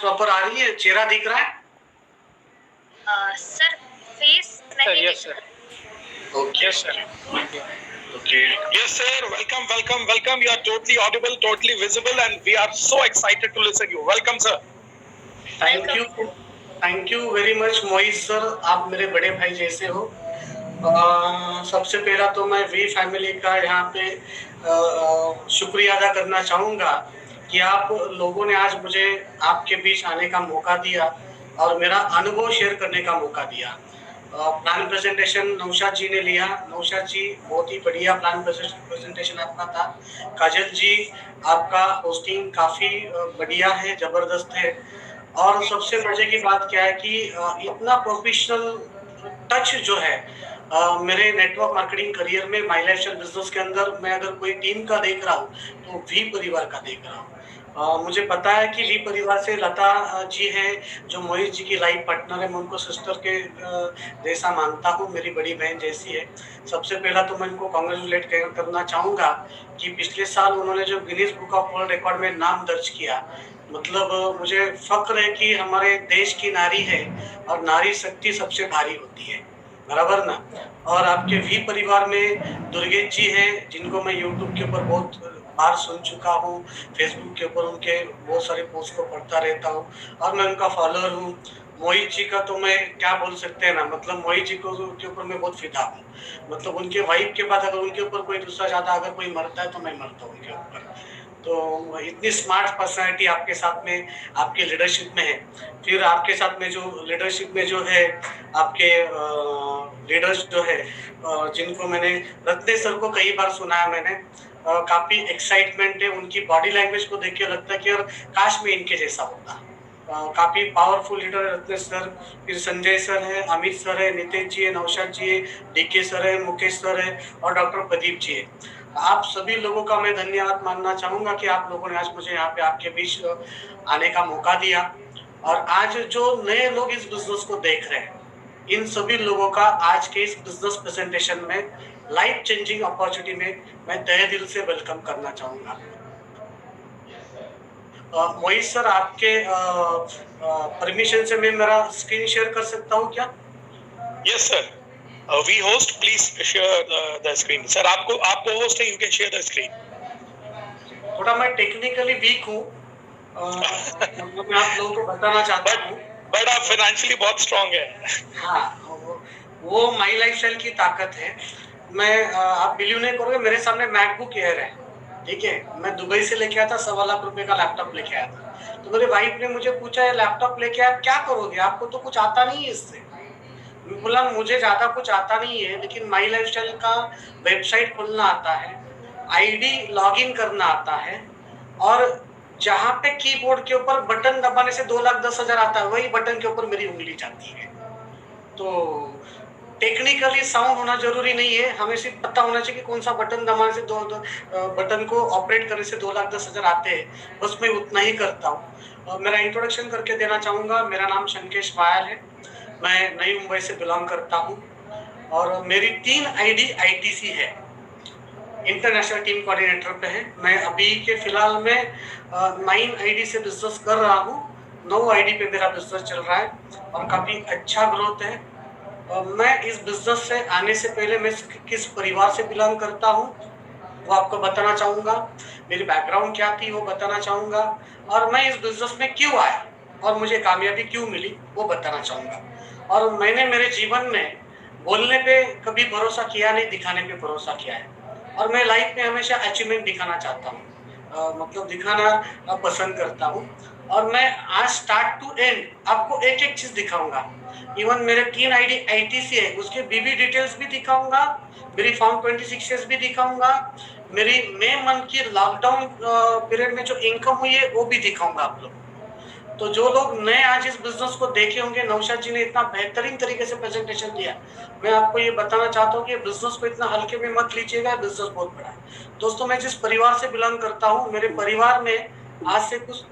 Proper आ रही है? चेहरा दिख रहा है? सर फेस नहीं Yes, दिख sir. रहा। Okay Yes, sir. Okay Yes, sir. Welcome. You are totally audible, totally visible, and we are so excited to listen to you. Welcome, sir. Thank you very much Mohit sir, आप मेरे बड़े भाई जैसे हो। सबसे पहला तो मैं वी फैमिली का यहाँ पे शुक्रिया अदा करना चाहूँगा कि आप लोगों ने आज मुझे आपके बीच आने का मौका दिया और मेरा अनुभव शेयर करने का मौका दिया। प्लान प्रेजेंटेशन नौशाद जी ने लिया। नौशाद जी, बहुत ही बढ़िया प्लान प्रेजेंटेशन आपका था। काजल जी, आपका होस्टिंग काफ़ी बढ़िया है, ज़बरदस्त है। और सबसे मजे की बात क्या है कि इतना प्रोफेशनल टच जो है मेरे नेटवर्क मार्केटिंग करियर में, माई लाइफस्टाइल बिजनेस के अंदर मैं अगर कोई टीम का देख रहा हूँ तो वी परिवार का देख रहा हूँ। मुझे पता है कि वी परिवार से लता जी हैं जो मोहित जी की लाइफ पार्टनर है। मैं उनको सिस्टर के जैसा मानता हूँ, मेरी बड़ी बहन जैसी है। सबसे पहला तो मैं उनको कॉन्ग्रेचुलेट करना चाहूँगा कि पिछले साल उन्होंने जो Guinness book of world record में नाम दर्ज किया, मतलब मुझे फक्र है कि हमारे देश की नारी है और नारी शक्ति सबसे भारी होती है, बराबर ना। और आपके वी परिवार में दुर्गेश जी हैं जिनको मैं यूट्यूब के ऊपर बहुत बार सुन चुका हूँ, फेसबुक के ऊपर उनके बहुत सारे पोस्ट को पढ़ता रहता हूँ और मैं उनका फॉलोअर हूँ। मोहित जी का तो मैं क्या बोल सकते हैं ना, मतलब मोहित जी को के ऊपर मैं बहुत फिदा हूँ। मतलब उनके वाइफ के बाद अगर उनके ऊपर कोई दूसरा ज्यादा अगर कोई मरता है तो मैं मरता हूँ उनके ऊपर। तो इतनी स्मार्ट पर्सनालिटी आपके साथ में, आपके लीडरशिप में है। फिर आपके साथ में जो लीडरशिप में जो है आपके लीडर्स जो है जिनको मैंने, रत्नेश सर को कई बार सुना है मैंने, काफ़ी एक्साइटमेंट है उनकी बॉडी लैंग्वेज को देख के, लगता है कि यार काश में इनके जैसा होता। काफ़ी पावरफुल लीडर है रत्नेश सर। फिर संजय सर है, अमित सर है, नितेश जी है, नौशाद जी है, डीके सर है, मुकेश सर है और डॉक्टर प्रदीप जी है। आप सभी लोगों का मैं धन्यवाद मानना चाहूँगा कि आप लोगों ने आज मुझे यहाँ पे आपके बीच आने का मौका दिया। और आज जो नए लोग इस बिजनेस को देख रहे हैं, इन सभी लोगों का आज के इस बिजनेस प्रेजेंटेशन में, लाइफ चेंजिंग अपॉर्चुनिटी में मैं तहे दिल से वेलकम करना चाहूँगा। मोहित सर, आपके परमिशन से मैं मेरा स्क्रीन शेयर कर सकता हूँ क्या? Yes, sir. We host, please share the screen. Sir, आपको host है, you can share the screen. थोड़ा मैं टेक्निकली वीक हूँ, मतलब मैं आप लोगों को बताना चाहता हूँ। बट आप फाइनेंशियली बहुत स्ट्रांग है। हाँ, वो माई लाइफस्टाइल की ताकत है। मैं आप बिलीव नहीं करोगे, मेरे सामने मैकबुक एयर है, ठीक है। मैं दुबई से लेके आया था, 1.25 लाख का लैपटॉप लेके आया था। तो मेरे वाइफ ने मुझे पूछा, ये लैपटॉप लेके आप क्या करोगे, आपको तो कुछ आता नहीं है इससे। मैं बोला मुझे ज्यादा कुछ आता नहीं है, लेकिन माई लाइफस्टाइल का वेबसाइट खोलना आता है, आईडी लॉगिन करना आता है, और जहाँ पे कीबोर्ड के ऊपर बटन दबाने से 2,10,000 आता है, वही बटन के ऊपर मेरी उंगली जाती है। तो टेक्निकली साउंड होना जरूरी नहीं है, हमें सिर्फ पता होना चाहिए कि कौन सा बटन दबाने से बटन को ऑपरेट करने से 2,10,000 आते हैं, बस मैं उतना ही करता हूँ। मेरा इंट्रोडक्शन करके देना चाहूँगा। मेरा नाम शंकेश वायल है, मैं नई मुंबई से बिलोंग करता हूँ और मेरी 3 आईडी आईटीसी है, इंटरनेशनल टीम कोऑर्डिनेटर पे है। मैं अभी के फिलहाल में 9 आईडी से बिजनेस कर रहा हूँ, 9 आईडी पे मेरा बिजनेस चल रहा है और काफ़ी अच्छा ग्रोथ है। मैं इस बिजनेस से आने से पहले मैं किस परिवार से बिलोंग करता हूँ वो आपको बताना चाहूँगा, मेरी बैकग्राउंड क्या थी वो बताना चाहूँगा, और मैं इस बिजनेस में क्यों आया और मुझे कामयाबी क्यों मिली वो बताना चाहूँगा। और मैंने मेरे जीवन में बोलने पे कभी भरोसा किया नहीं, दिखाने पे भरोसा किया है। और मैं लाइफ में हमेशा अचीवमेंट दिखाना चाहता हूँ, मतलब दिखाना पसंद करता हूँ। और मैं आज स्टार्ट टू एंड आपको एक एक चीज दिखाऊंगा। इवन मेरे 3 आईडी आईटीसी है, उसके बीबी डिटेल्स भी दिखाऊंगा, मेरी फॉर्म 26 भी दिखाऊंगा, मेरी मई मंथ की लॉकडाउन पीरियड में जो इनकम हुई है वो भी दिखाऊंगा आप लोग। तो जो लोग नए आज इस बिजनेस को देखे होंगे, नौशाद जी ने इतना बेहतरीन तरीके से प्रेजेंटेशन दिया, मैं आपको ये बताना चाहता हूँ कि बिजनेस को इतना हल्के में मत लीजिएगा, बिजनेस बहुत बड़ा है। दोस्तों, मैं जिस परिवार से बिलोंग करता हूँ, मेरे परिवार में आज से कुछ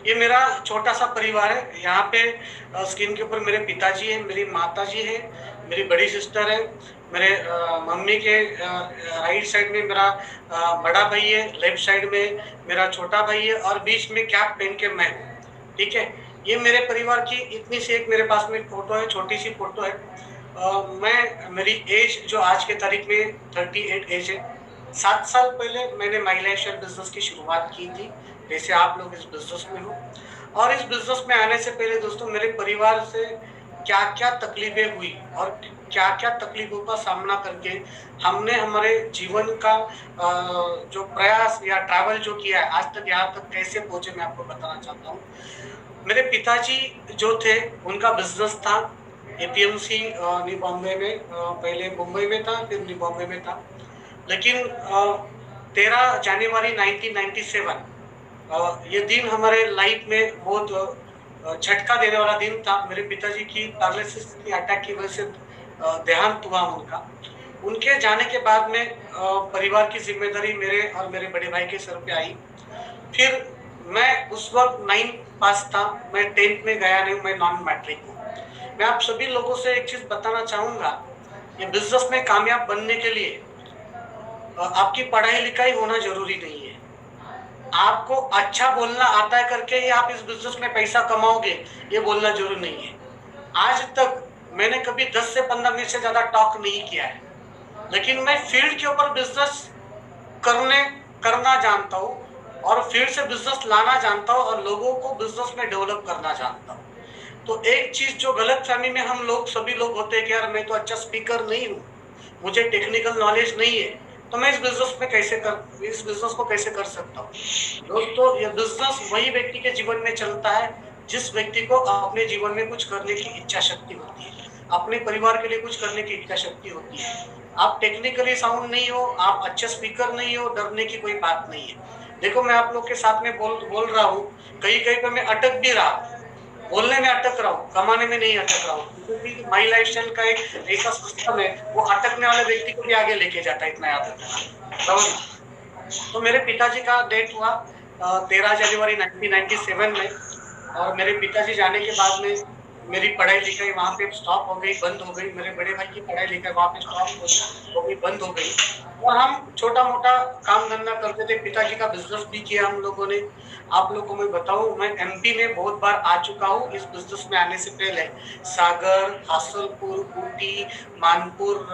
ये मेरा छोटा सा परिवार है। यहाँ पे स्क्रीन के ऊपर मेरे पिताजी है, मेरी माताजी है, मेरी बड़ी सिस्टर है, मेरे मम्मी के राइट साइड में मेरा बड़ा भाई है, लेफ्ट साइड में मेरा छोटा भाई है और बीच में कैप पहन के मैं हूँ। ठीक है, ये मेरे परिवार की इतनी सी एक मेरे पास में फोटो है, छोटी सी फोटो है। मेरी एज जो आज के तारीख में 38 एज है। 7 साल पहले मैंने माई लाइफस्टाइल बिजनेस की शुरुआत की थी, जैसे आप लोग इस बिजनेस में हो। और इस बिजनेस में आने से पहले दोस्तों मेरे परिवार से क्या क्या तकलीफें हुई और क्या क्या तकलीफों का सामना करके हमने हमारे जीवन का जो प्रयास या ट्रैवल जो किया है आज तक यहाँ तक कैसे पहुंचे, मैं आपको बताना चाहता हूँ। मेरे पिताजी जो थे उनका बिजनेस था एपीएमसी न्यू बॉम्बे में, पहले मुंबई में था फिर न्यू बॉम्बे में था। लेकिन 13 जनवरी 1997 ये दिन हमारे लाइफ में बहुत झटका देने वाला दिन था। मेरे पिताजी की पैरालिसिस की अटैक की वजह से देहांत हुआ उनका। उनके जाने के बाद में परिवार की जिम्मेदारी मेरे और मेरे बड़े भाई के सर पे आई। फिर मैं उस वक्त 9 पास था, मैं 10th में गया नहीं, मैं नॉन मैट्रिक हूँ। मैं आप सभी लोगों से एक चीज बताना चाहूंगा, ये बिजनेस में कामयाब बनने के लिए आपकी पढ़ाई लिखाई होना जरूरी नहीं है। आपको अच्छा बोलना आता है करके ही आप इस बिजनेस में पैसा कमाओगे ये बोलना जरूरी नहीं है। आज तक मैंने कभी 10 से 15 मिनट से ज्यादा टॉक नहीं किया है, लेकिन मैं फील्ड के ऊपर बिजनेस करना जानता हूँ और फील्ड से बिजनेस लाना जानता हूँ और लोगों को बिजनेस में डेवलप करना जानता हूँ। तो एक चीज जो गलत फहमी में हम लोग सभी लोग होते हैं कि यार मैं तो अच्छा स्पीकर नहीं हूँ, मुझे टेक्निकल नॉलेज नहीं है, तो मैं इस बिजनेस को कैसे कर सकता हूँ। दोस्तों ये बिजनेस वही व्यक्ति के जीवन में चलता है जिस व्यक्ति को अपने जीवन में कुछ करने की इच्छा शक्ति होती है, अपने परिवार के लिए कुछ करने की इच्छा शक्ति होती है। आप टेक्निकली साउंड नहीं हो, आप अच्छे स्पीकर नहीं हो, डरने की कोई बात नहीं है। देखो मैं आप लोग के साथ में बोल रहा हूँ, कहीं कहीं पे मैं अटक भी रहा, बोलने में अटक रहा हूँ, कमाने में नहीं अटक रहा हूँ, क्योंकि माई लाइफस्टाइल का एक ऐसा सिस्टम है वो अटकने वाले व्यक्ति को भी आगे लेके जाता है, इतना याद रखना। तो मेरे पिताजी का डेथ हुआ 13 जनवरी 1997 में, और मेरे पिताजी जाने के बाद में मेरी पढ़ाई लिखाई वहाँ पे स्टॉप हो गई, बंद हो गई। मेरे बड़े भाई की पढ़ाई लिखाई वहाँ पे स्टॉप हो गई, बंद हो गई। और हम छोटा मोटा काम धंधा करते थे, पिताजी का बिजनेस भी किया हम लोगों ने। आप लोगों को मैं बताऊं, मैं एमपी में बहुत बार आ चुका हूँ इस बिजनेस में आने से पहले। सागर, हासलपुर, ऊटी, मानपुर,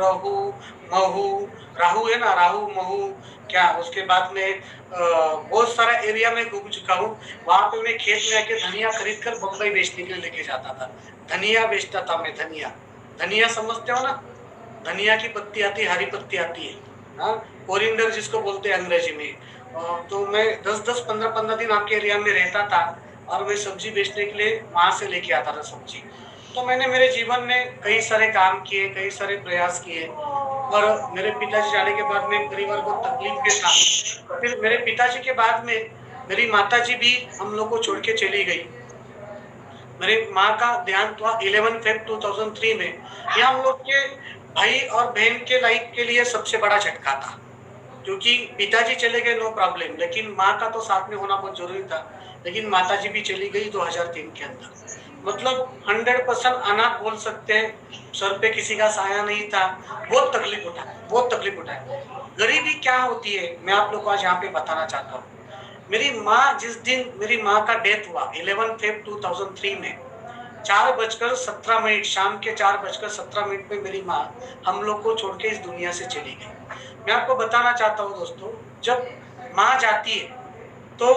राहू है ना, राहू महू क्या, उसके बाद में बहुत सारा एरिया में घूम चुका हूँ। वहां पे मैं खेत में आके धनिया खरीद कर बम्बई बेचने के लिए लेके जाता था। धनिया बेचता था मैं, धनिया समझते हो ना, धनिया की पत्ती आती है, हरी पत्ती आती है, हाँ, कोरिएंडर जिसको बोलते हैं अंग्रेजी में। तो मैं 10-10, 15-15 दिन आपके एरिया में रहता था और मैं सब्जी बेचने के लिए वहां से लेके आता था सब्जी। तो मैंने मेरे जीवन में कई सारे काम किए, कई सारे प्रयास किए, और मेरे पिताजी जाने के बाद में परिवार को तकलीफ में था। फिर मेरे पिताजी के बाद में मेरी माताजी भी हम लोग को छोड़ के चली गई। मेरी माँ का देहांत हुआ 11 फेब 2003 में। ये हम लोग के भाई और बहन के लाइफ के लिए सबसे बड़ा झटका था, क्योंकि पिताजी चले गए नो प्रॉब्लम, लेकिन माँ का तो साथ में होना बहुत जरूरी था। लेकिन माताजी भी चली गई 2003 के अंदर। मतलब 100% अनाथ बोल सकते हैं, सर पे किसी का साया नहीं था। बहुत तकलीफ उठाए। गरीबी क्या होती है मैं आप लोग को आज यहाँ पे बताना चाहता हूँ। मेरी माँ, जिस दिन मेरी माँ का डेथ हुआ 11 फेब 2003 में 4:17 शाम के 4:17 पे मेरी माँ हम लोग को छोड़ के इस दुनिया से चली गई। मैं आपको बताना चाहता हूँ दोस्तों, जब माँ जाती है तो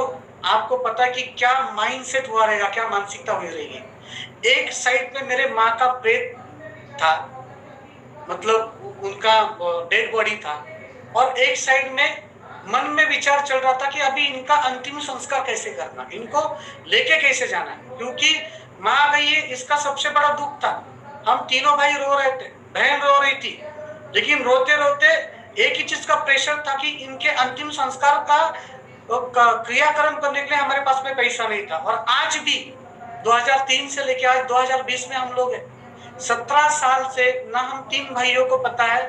आपको पता है कि क्या माइंडसेट हुआ रहेगा, क्या मानसिकता हुई रहेगी। एक साइड पे मेरे माँ का प्रेत था, मतलब उनका डेड बॉडी था, और एक साइड में मन में विचार चल रहा था कि अभी इनका अंतिम संस्कार कैसे करना, इनको लेके कैसे जाना है, क्योंकि माँ गई है, इसका सबसे बड़ा दुख था। हम तीनों भाई रो रहे थे, बहन रो रही थी, लेकिन रोते रोते एक ही चीज का प्रेशर था कि इनके अंतिम संस्कार का क्रियाक्रम करने के लिए हमारे पास में पैसा नहीं था। और आज भी 2003 से लेके आज 2020 में हम लोग हैं, 17 साल से ना हम 3 भाइयों को पता है,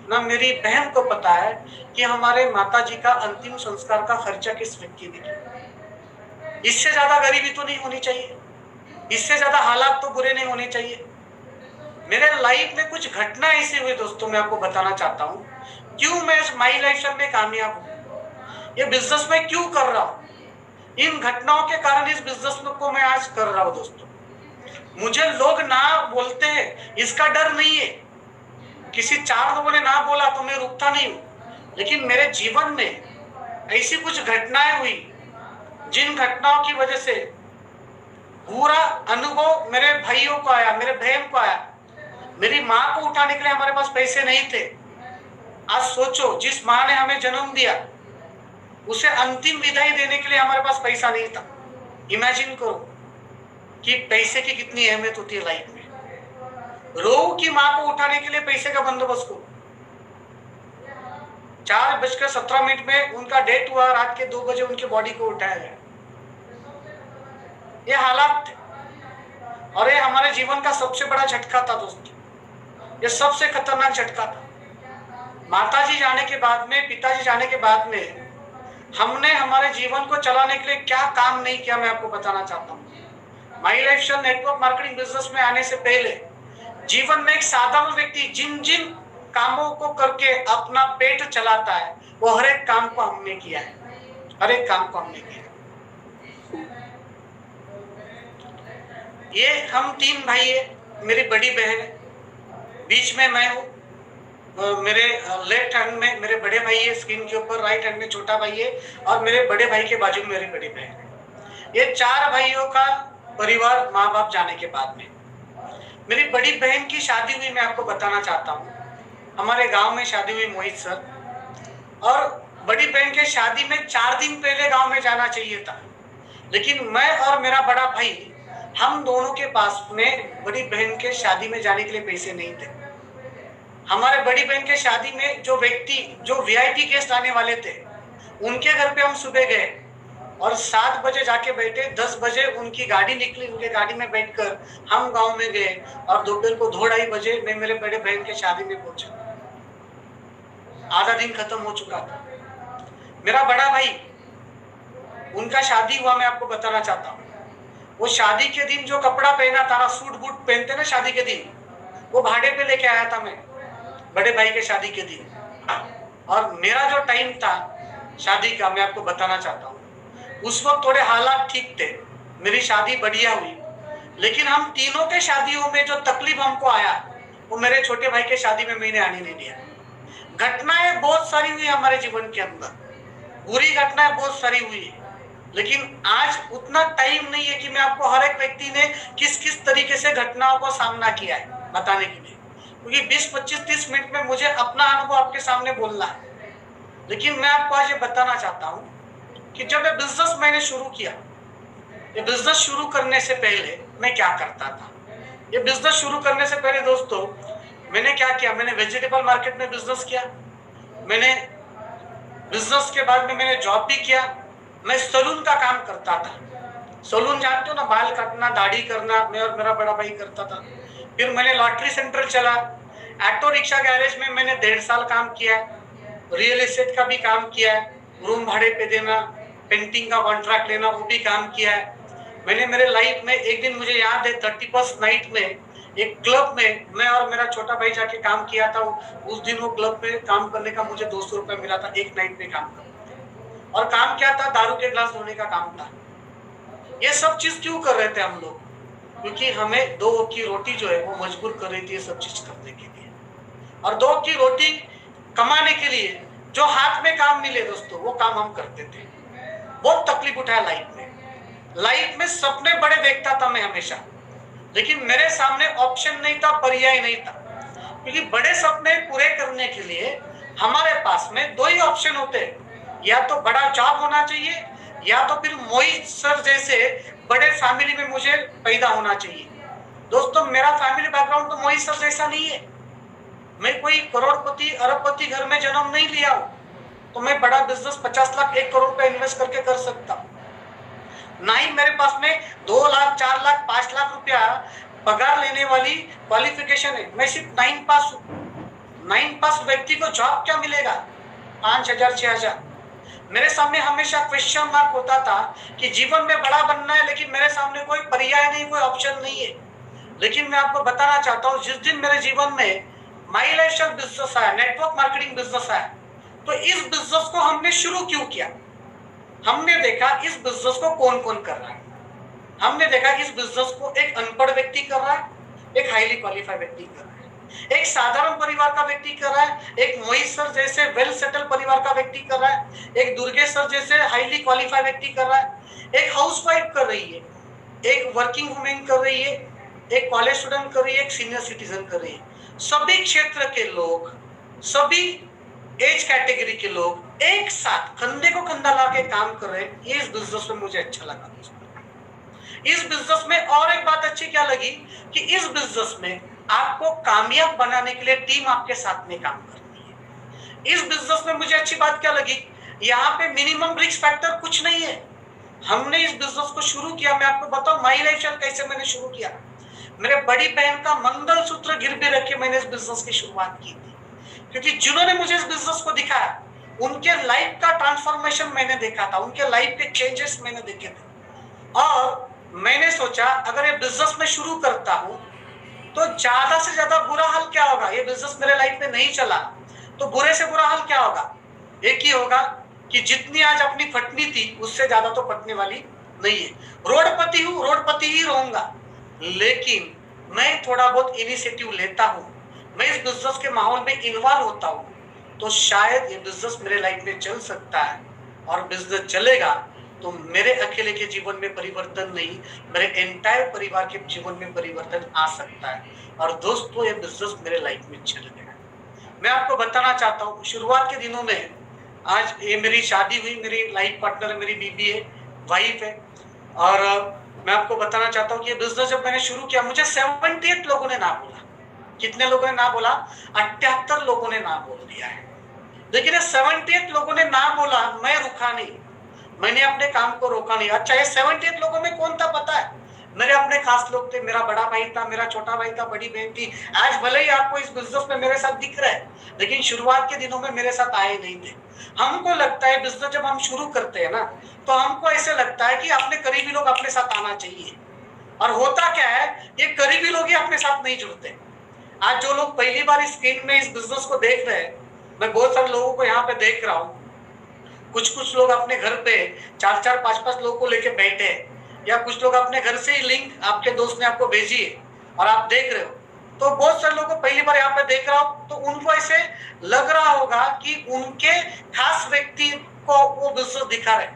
ना मेरी बहन को पता है कि हमारे माताजी का अंतिम संस्कार का खर्चा किस व्यक्ति ने किया। इससे ज्यादा गरीबी तो नहीं होनी चाहिए, इससे ज्यादा हालात तो बुरे नहीं होने चाहिए। मेरे लाइफ में कुछ घटना ऐसी हुई दोस्तों, मैं आपको बताना चाहता हूँ क्यों मैं इस माई लाइफ में कामयाब हूँ, ये बिजनेस में क्यों कर रहा हूँ। इन घटनाओं के कारण इस बिजनेस को मैं आज कर रहा हूँ दोस्तों। मुझे लोग ना बोलते हैं इसका डर नहीं है, किसी 4 लोगों ने ना बोला तो मैं रुकता नहीं हूँ, लेकिन मेरे जीवन में ऐसी कुछ घटनाएं हुई जिन घटनाओं की वजह से पूरा अनुभव मेरे भाइयों को आया, मेरे बहन को आया। मेरी माँ को उठाने के लिए हमारे पास पैसे नहीं थे। आज सोचो, जिस माँ ने हमें जन्म दिया उसे अंतिम विदाई देने के लिए हमारे पास पैसा नहीं था। इमेजिन करो कि पैसे की कितनी अहमियत होती है लाइफ में। रोहू की माँ को उठाने के लिए पैसे का बंदोबस्त करो। 4:17 में उनका डेथ हुआ, रात के 2 बजे उनकी बॉडी को उठाया गया। ये हालात थे और ये हमारे जीवन का सबसे बड़ा झटका था दोस्तों, ये सबसे खतरनाक झटका था। माताजी जाने के बाद में, पिताजी जाने के बाद में हमने हमारे जीवन को चलाने के लिए क्या काम नहीं किया, मैं आपको बताना चाहता हूँ। माई लाइफस्टाइल नेटवर्क मार्केटिंग बिजनेस में आने से पहले जीवन में एक साधारण व्यक्ति जिन जिन कामों को करके अपना पेट चलाता है वो हर एक काम को हमने किया है, हर एक काम को हमने किया। ये हम 3 भाई है, मेरी बड़ी बहन है, बीच में मैं हूँ, मेरे लेफ्ट हैंड में मेरे बड़े भाई है, स्क्रीन के ऊपर राइट हैंड में छोटा भाई है, और मेरे बड़े भाई के बाजू में मेरी बड़ी बहन है। ये 4 भाइयों का परिवार माँ बाप जाने के बाद में मेरी बड़ी बहन की शादी हुई, मैं आपको बताना चाहता हूँ। हमारे गांव में शादी हुई मोहित सर, और बड़ी बहन के शादी में 4 दिन पहले गांव में जाना चाहिए था, लेकिन मैं और मेरा बड़ा भाई हम दोनों के पास में बड़ी बहन के शादी में जाने के लिए पैसे नहीं थे। हमारे बड़ी बहन के शादी में जो व्यक्ति, जो वीआईपी गेस्ट आने वाले थे, उनके घर पे हम सुबह गए और 7 बजे जाके बैठे। 10 बजे उनकी गाड़ी निकली, उनके गाड़ी में बैठकर हम गांव में गए और दोपहर को 2-2:30 बजे मैं मेरे बड़े बहन के शादी में पहुंचा। आधा दिन खत्म हो चुका था। मेरा बड़ा भाई, उनका शादी हुआ, मैं आपको बताना चाहता हूँ। वो शादी के दिन जो कपड़ा पहना था, सूट बूट पहनते ना शादी के दिन, वो भाड़े पे लेके आया था मैं बड़े भाई के शादी के दिन। और मेरा जो टाइम था शादी का, मैं आपको बताना चाहता हूँ, उस वक्त थोड़े हालात ठीक थे, मेरी शादी बढ़िया हुई, लेकिन हम तीनों के शादियों में जो तकलीफ हमको आया वो मेरे छोटे भाई के शादी में मैंने आने नहीं दिया। घटनाएं बहुत सारी हुई हमारे जीवन के अंदर, बुरी घटनाएं बहुत सारी हुई है, लेकिन आज उतना टाइम नहीं है कि मैं आपको हर एक व्यक्ति ने किस किस तरीके से घटनाओं को सामना किया है बताने के लिए, क्योंकि 20, 25, 30 मिनट में मुझे अपना अनुभव आपके सामने बोलना है। लेकिन मैं आपको आज ये बताना चाहता हूँ कि जब ये बिजनेस मैंने शुरू किया, ये बिजनेस शुरू करने से पहले मैं क्या करता था। ये बिजनेस शुरू करने से पहले दोस्तों मैंने क्या किया, मैंने वेजिटेबल मार्केट में बिजनेस किया, मैंने बिजनेस के बाद में मैंने जॉब भी किया। मैं सलून का काम करता था। सलून जानते हो ना, बाल काटना, दाढ़ी करना, मैं और मेरा बड़ा भाई करता था। फिर मैंने लॉटरी सेंटर चला, ऑटो रिक्शा गैरेज में मैंने 1.5 साल काम किया, रियल एस्टेट का भी काम किया है, रूम भाड़े पे देना, पेंटिंग का कॉन्ट्रैक्ट लेना, वो भी काम किया है मैंने। मेरे लाइफ में एक दिन मुझे याद है 31st नाइट में एक क्लब में मैं और मेरा छोटा भाई जाके काम किया था। उस दिन वो क्लब में काम करने का मुझे 200 रुपये मिला था एक नाइट में काम करने। और काम क्या था, दारू के ग्लास धोने का काम था। ये सब चीज क्यों कर रहे थे हम लोग, क्योंकि हमें 2 वक्त की रोटी जो है वो मजबूर कर रही थी ये सब चीज करने के लिए। और 2 वक्त की रोटी कमाने के लिए जो हाथ में काम मिले दोस्तों, वो काम हम करते थे। बहुत तकलीफ उठाया लाइफ में सपने बड़े देखता था मैं हमेशा, लेकिन मेरे सामने ऑप्शन नहीं था, पर्याय नहीं था, क्योंकि बड़े सपने पूरे करने के लिए हमारे पास में 2 ही ऑप्शन होते हैं, या तो बड़ा जॉब होना चाहिए या तो फिर मोहित सर जैसे बड़े फैमिली में मुझे पैदा होना चाहिए। दोस्तों मेरा फैमिली बैकग्राउंड तो मोहित सर जैसा नहीं है। मैं कोई करोड़पति अरबपति घर में जन्म नहीं लिया हूं, तो मैं बड़ा बिजनेस 50 लाख 1 करोड़ रुपए इन्वेस्ट करके कर सकता हूं। ना ही मेरे पास में 2 लाख 4 लाख 5 लाख रुपया पगार लेने वाली क्वालिफिकेशन है। मैं सिर्फ 9 पास हूँ। 9 पास व्यक्ति को जॉब क्या मिलेगा, 5,000 6,000। मेरे सामने हमेशा क्वेश्चन मार्क होता था कि जीवन में बड़ा बनना है, लेकिन मेरे सामने कोई पर्याय नहीं, कोई ऑप्शन नहीं है। लेकिन मैं आपको बताना चाहता हूँ, जिस दिन मेरे जीवन में माई लाइफस्टाइल बिजनेस आया, नेटवर्क मार्केटिंग बिजनेस आया, तो इस बिजनेस को हमने शुरू क्यों किया? हमने देखा इस बिजनेस को कौन कौन कर रहा है। हमने देखा इस बिजनेस को एक अनपढ़ व्यक्ति कर रहा है, एक हाईली क्वालिफाइड व्यक्ति कर रहा है, एक साधारण परिवार का व्यक्ति कर रहा है, एक मोहित सर जैसे वेल सेटल परिवार का व्यक्ति कर रहा है, एक दुर्गेश सर जैसे हाईली क्वालिफाइड व्यक्ति कर रहा है, एक हाउसवाइफ कर रही है, एक वर्किंग वुमेन कर रही है, एक कॉलेज स्टूडेंट कर रही है, एक सीनियर सिटीजन कर रही है। सभी क्षेत्र के लोग, सभी एज कैटेगरी के लोग एक साथ कंधे को कंधा ला के काम कर रहे हैं। ये इस बिजनेस में मुझे अच्छा लगा। इस बिजनेस में और एक बात अच्छी क्या लगी कि इस बिजनेस में आपको कामयाब बनाने के लिए टीम आपके साथ में काम करती है। इस बिजनेस में मुझे अच्छी बात क्या लगी, यहाँ पे मिनिमम रिस्क फैक्टर कुछ नहीं है। हमने इस बिजनेस को शुरू किया, मैं आपको बताऊं माई लाइफस्टाइल कैसे मैंने शुरू किया। मेरे बड़ी बहन का मंगलसूत्र गिरवी रख के मैंने इस बिजनेस की शुरुआत की थी, क्योंकि जिन्होंने मुझे इस बिजनेस को दिखाया उनके लाइफ का ट्रांसफॉर्मेशन मैंने देखा था, उनके लाइफ के चेंजेस मैंने देखे थे। और मैंने सोचा अगर ये बिजनेस में शुरू करता हूं तो ज्यादा से ज्यादा बुरा हाल क्या होगा। ये बिजनेस मेरे लाइफ में नहीं चला तो बुरे से बुरा हाल क्या होगा, एक ही होगा कि जितनी आज अपनी फटनी थी उससे ज्यादा तो फटने वाली नहीं है। रोडपति हूं, रोडपति ही रहूंगा, लेकिन मैं थोड़ा बहुत इनिशिएटिव लेता हूं, मैं इस बिजनेस के माहौल में इन्वॉल्व होता हूं, तो शायद ये बिजनेस मेरे लाइफ में चल सकता है। और बिजनेस चलेगा तो मेरे अकेले के जीवन में परिवर्तन नहीं, मेरे एंटायर परिवार के जीवन में परिवर्तन आ सकता है। और दोस्तों ये बिजनेस मेरे लाइफ में चल गया। मैं आपको बताना चाहता हूँ, शुरुआत के दिनों में, आज ये मेरी शादी हुई, मेरी लाइफ पार्टनर मेरी बीबी है, वाइफ है, और मैं आपको बताना चाहता हूँ कि ये बिजनेस जब मैंने शुरू किया मुझे 78 लोगों ने ना बोला। कितने लोगों ने ना बोला? 78 लोगों ने ना बोल दिया है। लेकिन 78 लोगों ने ना बोला, मैं रुका नहीं, मैंने अपने काम को रोका नहीं। अच्छा, ये 78 लोगों में कौन था पता है? मेरे अपने खास लोग थे। मेरा बड़ा भाई था, मेरा छोटा भाई था, बड़ी बहन थी। आज भले ही आपको इस बिजनेस में मेरे साथ दिख रहा है, लेकिन शुरुआत के दिनों में मेरे साथ आए नहीं थे। हमको लगता है बिजनेस जब हम शुरू करते हैं ना, तो हमको ऐसे लगता है कि अपने करीबी लोग अपने साथ आना चाहिए, और होता क्या है, ये करीबी लोग ही अपने साथ नहीं जुड़ते। आज जो लोग पहली बार स्क्रीन में इस बिजनेस को देख रहे हैं, मैं बहुत सारे लोगों को यहाँ पे देख रहा हूँ। कुछ लोग अपने घर पे 4-4, 5-5 लोगों को लेके बैठे हैं, या कुछ लोग अपने घर से ही लिंक आपके दोस्त ने आपको भेजी है और आप देख रहे हो। तो बहुत सारे लोगों को पहली बार यहाँ पे देख रहा हूँ, तो उनको ऐसे लग रहा होगा कि उनके खास व्यक्ति को वो बिजनेस दिखा रहे।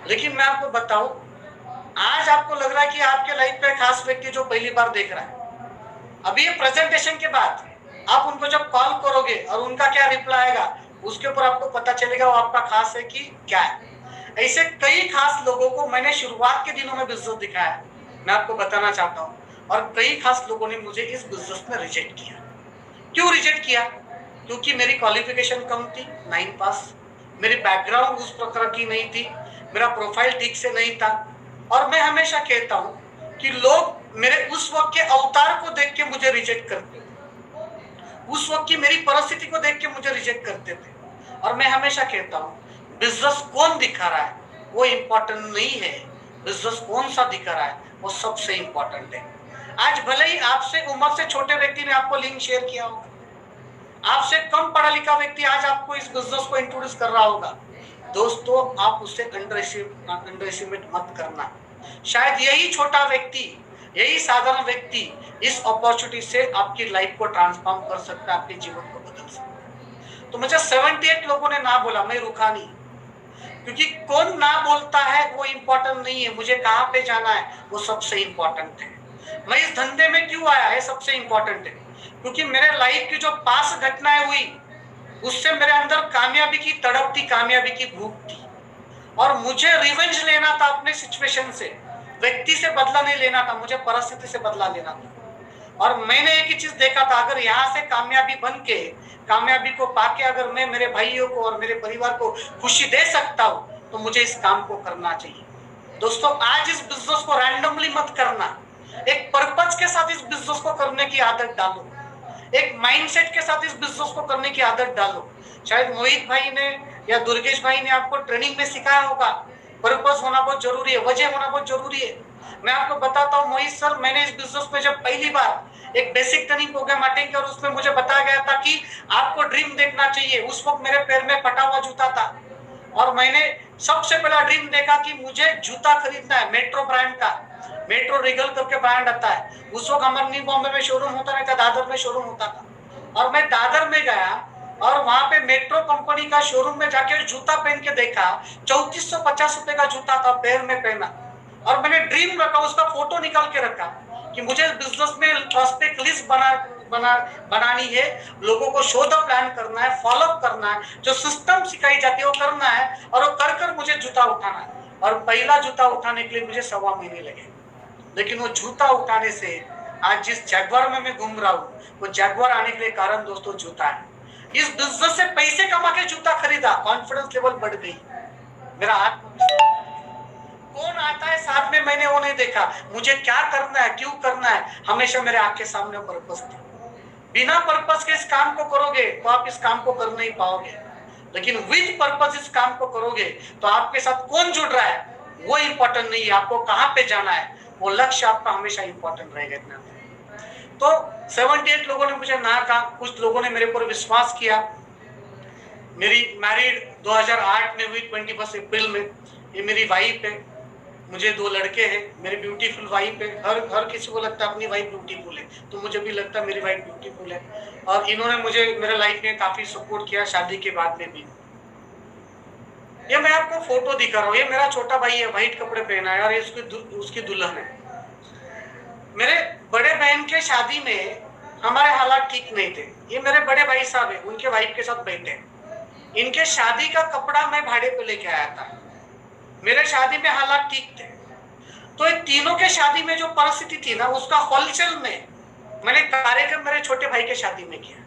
लेकिन मैं आपको बताऊं, आज आपको लग रहा है कि आपके लाइफ का खास व्यक्ति जो पहली बार देख रहा है, अभी ये प्रेजेंटेशन के बाद आप उनको जब कॉल करोगे और उनका क्या रिप्लाई आएगा, उसके ऊपर आपको पता चलेगा वो आपका खास है कि क्या है। ऐसे कई खास लोगों को मैंने शुरुआत के दिनों में बिजनेस दिखाया, मैं आपको बताना चाहता हूँ। और कई खास लोगों ने मुझे इस बिजनेस में रिजेक्ट किया। क्यों रिजेक्ट किया? क्योंकि मेरी क्वालिफिकेशन कम थी, 9 पास, मेरी बैकग्राउंड उस प्रकार की नहीं थी, मेरा प्रोफाइल ठीक से नहीं था। और मैं हमेशा कहता हूँ कि लोग मेरे उस वक्त के अवतार को देख के मुझे रिजेक्ट करते थे, उस वक्त की मेरी परिस्थिति को देख के मुझे रिजेक्ट करते थे। और मैं हमेशा कहता हूँ, बिजनेस कौन दिखा रहा है वो इम्पोर्टेंट नहीं है, बिजनेस कौन सा दिखा रहा है वो सबसे इम्पोर्टेंट है। आज भले ही आपसे उम्र से छोटे व्यक्ति ने आपको लिंक शेयर किया होगा, आपसे कम पढ़ा लिखा व्यक्ति आज आपको इस बिजनेस को इंट्रोड्यूस कर रहा होगा, दोस्तों आप उससे अंडर एस्टिमेट मत करना। शायद यही छोटा व्यक्ति, यही साधारण व्यक्ति इस अपॉर्चुनिटी से आपकी लाइफ को ट्रांसफॉर्म कर सकता है, आपके जीवन को बदल सकता है। तो मुझे 78 लोगों ने ना बोला, मैं रुका नहीं, क्योंकि कौन ना बोलता है वो इम्पोर्टेंट नहीं है, मुझे कहाँ पे जाना है वो सबसे इम्पोर्टेंट है। मैं इस धंधे में क्यों आया है सबसे इम्पोर्टेंट है, क्योंकि मेरे लाइफ की जो पास घटनाएं हुई उससे मेरे अंदर कामयाबी की तड़प थी, कामयाबी की भूख थी, और मुझे रिवेंज लेना था अपने सिचुएशन से। व्यक्ति से बदला नहीं लेना था, मुझे परिस्थिति से बदला लेना था। और मैंने एक ही चीज देखा था, अगर यहाँ से कामयाबी बन के, कामयाबी को पाके अगर मैं मेरे भाइयों को और मेरे परिवार को खुशी दे सकता हूँ तो मुझे इस काम को करना चाहिए। दोस्तों आज इस बिजनेस को रैंडमली मत करना, एक पर्पज के साथ इस बिजनेस को करने की आदत डालो, एक माइंडसेट के साथ इस बिजनेस को करने की आदत डालो। शायद मोहित भाई ने या दुर्गेश भाई ने आपको ट्रेनिंग में सिखाया होगा, पर्पस होना बहुत जरूरी है, वजह होना बहुत जरूरी है। मैं आपको बताता हूँ मोहित सर, मैंने इस बिजनेस में जब पहली बार एक बेसिक ट्रेनिंग प्रोग्राम अटेंड किया और उसमें मुझे बताया गया था कि आपको ड्रीम देखना चाहिए। उस वक्त मेरे पैर में फटा हुआ जूता था और मैंने सबसे पहला ड्रीम देखा कि मुझे जूता खरीदना है मेट्रो ब्रांड का। मेट्रो रिगल करके ब्रांड आता है। उस वक्त हमारे न्यू बॉम्बे में शोरूम होता नहीं था, दादर में शोरूम होता था। और मैं दादर में गया और वहां पे मेट्रो कंपनी का शोरूम में जाके जूता पहन के देखा। 3450 रुपए का जूता था, पैर में पहना। और मैंने ड्रीम रखा, उसका फोटो निकाल के रखा कि मुझे बिजनेस में प्रोस्पेक्ट लिस्ट बनानी है, लोगों को शो द प्लान करना है, फॉलो करना है, जो सिस्टम सिखाई जाती है वो करना है और वो कर मुझे जूता उठाना है। और पहला जूता उठाने के लिए मुझे 1.25 महीने लगे, लेकिन वो जूता उठाने से आज जिस जैगवार में मैं घूम रहा हूँ, वो जैगवार आने के लिए कारण दोस्तों जूता है। इस बिजनेस से पैसे कमा के जूता खरीदा, कॉन्फिडेंस लेवल बढ़ गई, मेरा आत्मविश्वास। कौन आता है साथ में, मैंने वो नहीं देखा, मुझे क्या करना है, क्यों करना है, हमेशा मेरे आंख के सामने पर्पस थी। बिना पर्पस के इस काम को करोगे तो आप इस काम को कर नहीं पाओगे, लेकिन विद पर्पस इस काम को करोगे तो आपके साथ कौन जुड़ रहा है वो इंपॉर्टेंट नहीं है, आपको कहां पे जाना है वो लक्ष्य आपका हमेशा इंपॉर्टेंट रहेगा। इतना तो 78 लोगों ने मुझे ना कहा, कुछ लोगों ने मेरे पर विश्वास किया। मेरी मैरिड 2008 में हुई 21 अप्रैल में। ये मेरी वाइफ है, मुझे 2 लड़के हैं, मेरी ब्यूटीफुल वाइफ है। हर किसी को लगता है अपनी वाइफ ब्यूटीफुल है, तो मुझे भी लगता है मेरी वाइफ ब्यूटीफुल है। और इन्होंने मुझे मेरे लाइफ में काफी सपोर्ट किया शादी के बाद में भी। ये मैं आपको फोटो दिखा रहा हूँ, ये मेरा छोटा भाई है, व्हाइट कपड़े पहना है और ये उसकी दुल्हन है। मेरे बड़े बहन के शादी में हमारे हालात ठीक नहीं थे। ये मेरे बड़े भाई साहब है, उनके वाइफ के साथ बैठे। इनके शादी का कपड़ा मैं भाड़े पे लेके आया था। मेरे शादी में हालात ठीक थे, तो इन तीनों के शादी में जो परिस्थिति थी ना, उसका होलसेल में मैंने कार्यक्रम मेरे छोटे भाई के शादी में किया।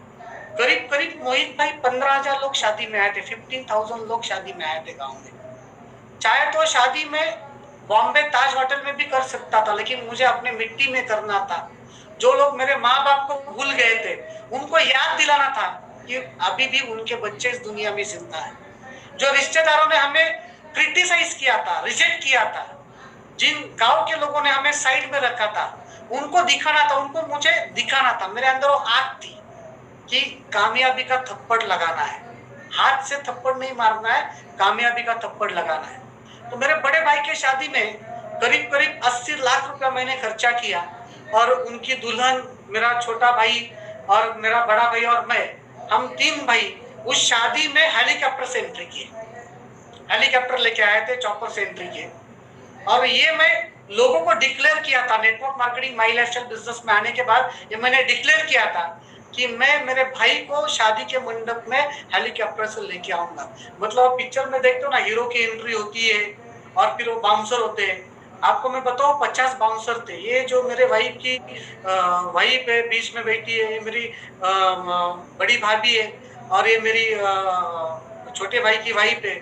करीब करीब मोहित भाई 15,000 लोग शादी में आए थे, 15,000 लोग शादी में आए थे गांव में। चाहे तो शादी में बॉम्बे ताज होटल में भी कर सकता था, लेकिन मुझे अपने मिट्टी में करना था। जो लोग मेरे माँ बाप को भूल गए थे उनको याद दिलाना था कि अभी भी उनके बच्चे इस दुनिया में जिंदा है। जो रिश्तेदारों ने हमें क्रिटिसाइज किया था, रिजेक्ट किया था, जिन गांव के लोगों ने हमें साइड में रखा था, उनको दिखाना था, उनको मुझे दिखाना था। मेरे अंदर वो आग थी कि कामयाबी का थप्पड़ लगाना है, हाथ से थप्पड़ नहीं मारना है, कामयाबी का थप्पड़ लगाना है। तो मेरे बड़े भाई के शादी में करीब करीब 80 लाख रुपया मैंने खर्चा किया और उनकी दुल्हन, मेरा छोटा भाई और मेरा बड़ा भाई और मैं, हम 3 भाई उस शादी में हेलीकॉप्टर से एंट्री किए। हेलीकॉप्टर लेके आए थे, चॉपर से एंट्री किए। और ये मैं लोगों को डिक्लेयर किया था, नेटवर्क मार्केटिंग माई लाइफस्टाइल बिजनेस में आने के बाद ये मैंने डिक्लेयर किया था कि मैं मेरे भाई को शादी के मंडप में हेलीकॉप्टर से लेके आऊंगा। मतलब पिक्चर में देखते हो ना, हीरो की एंट्री होती है और फिर वो बाउंसर होते हैं। आपको मैं बताऊं 50 बाउंसर थे। ये जो मेरे वाइफ की वाइफ है, बीच में बैठी है, ये मेरी बड़ी भाभी है और ये मेरी छोटे भाई की वाइफ है।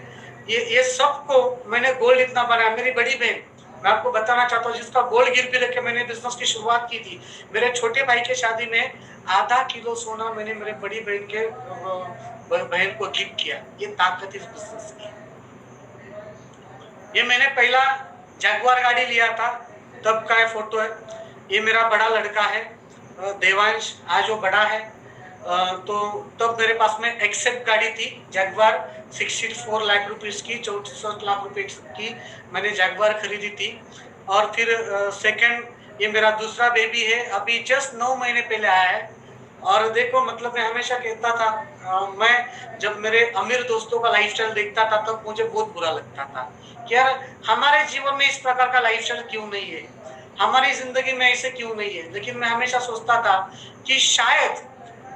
ये सबको मैंने गोल्ड इतना बनाया। मेरी बड़ी बहन, मैं आपको बताना चाहता हूँ, जिसका गोल्ड गिरवी रख के मैंने बिजनेस की शुरुआत की थी। मेरे छोटे भाई के शादी में आधा किलो सोना मैंने मेरे बड़ी बहन के बहन को गिफ्ट किया। ये ताकत इस बिजनेस की। ये मैंने पहला जगुआर गाड़ी लिया था, तब का फोटो है। ये मेरा बड़ा लड़का है देवांश, आज वो बड़ा है। तो तब मेरे पास में एक्सेप्ट गाड़ी थी जगुआर, 64 लाख रुपीस की, 64 लाख रुपए की मैंने जगुआर खरीदी थी। और फिर सेकंड ये मेरा दूसरा बेबी है, अभी जस्ट 9 महीने पहले आया है। और देखो मतलब मैं हमेशा कहता था, मैं जब मेरे अमीर दोस्तों का लाइफस्टाइल देखता था तब मुझे बहुत बुरा लगता था कि यार हमारे जीवन में इस प्रकार का लाइफस्टाइल क्यों नहीं है, हमारी जिंदगी में ऐसे क्यों नहीं है। लेकिन मैं हमेशा सोचता था कि शायद